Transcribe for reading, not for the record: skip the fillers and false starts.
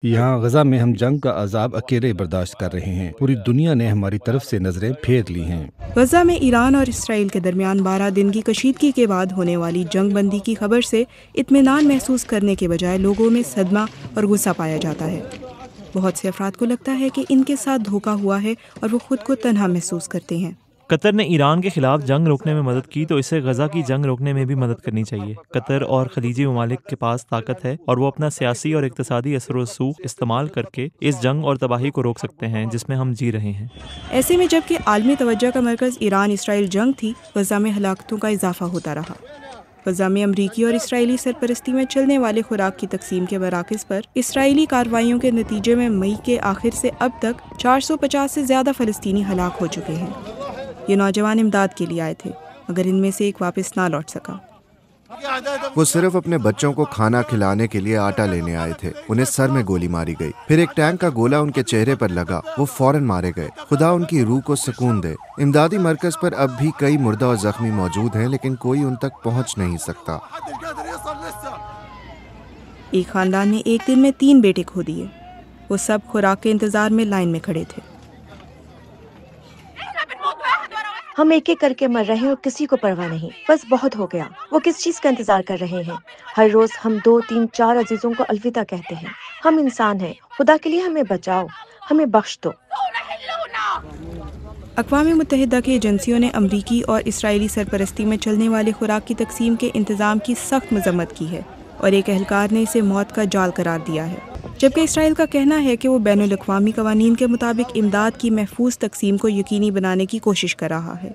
यहाँ गजा में हम जंग का अजाब अकेले बर्दाश्त कर रहे हैं। पूरी दुनिया ने हमारी तरफ से नजरें फेर ली हैं। गजा में ईरान और इसराइल के दरमियान 12 दिन की कशीदगी के बाद होने वाली जंग बंदी की खबर से इत्मीनान महसूस करने के बजाय लोगों में सदमा और गुस्सा पाया जाता है। बहुत से अफराद को लगता है कि इनके साथ धोखा हुआ है और वो खुद को तन्हा महसूस करते हैं। कतर ने ईरान के खिलाफ जंग रोकने में मदद की तो इसे गजा की जंग रोकने में भी मदद करनी चाहिए। कतर और खलीजी ममालिक के पास ताकत है और वो अपना सियासी और इक्तसादी असर व रसूख इस्तेमाल करके इस जंग और तबाही को रोक सकते हैं जिसमें हम जी रहे हैं। ऐसे में जबकि आलमी तवज्जो का मरकज़ ईरान इसराइल जंग थी, गजा में हलाकतों का इजाफा होता रहा। गजा में अमरीकी और इसराइली सरपरस्ती में चलने वाले खुराक की तकसीम के मराकज़ पर इसराइली कार्रवाइयों के नतीजे में मई के आखिर से अब तक 450 से ज़्यादा फ़लस्तीनी हलाक हो चुके हैं। ये नौजवान इमदाद के लिए आए थे, मगर इनमें से एक वापस ना लौट सका। वो सिर्फ अपने बच्चों को खाना खिलाने के लिए आटा लेने आए थे। उन्हें सर में गोली मारी गई, फिर एक टैंक का गोला उनके चेहरे पर लगा, वो फौरन मारे गए। खुदा उनकी रूह को सुकून दे। इमदादी मरकज पर अब भी कई मुर्दा और जख्मी मौजूद हैं, लेकिन कोई उन तक पहुंच नहीं सकता। एक खानदान ने एक दिन में 3 बेटे खो दिए। वो सब खुराक के इंतजार में लाइन में खड़े थे। हम एक एक करके मर रहे हैं और किसी को परवाह नहीं। बस बहुत हो गया। वो किस चीज का इंतजार कर रहे हैं? हर रोज हम 2, 3, 4 अजीजों को अलविदा कहते हैं। हम इंसान हैं, खुदा के लिए हमें बचाओ, हमें बख्श दो। अक़वाम मुत्तहिदा की एजेंसियों ने अमरीकी और इसराइली सरपरस्ती में चलने वाले खुराक की तकसीम के इंतज़ाम की सख्त मजम्मत की है और एक एहलकार ने इसे मौत का जाल करार दिया है, जबकि इसराइल का कहना है कि वो बैनुल अक़वामी क़वानीन के मुताबिक इमदाद की महफूज तकसीम को यकीनी बनाने की कोशिश कर रहा है।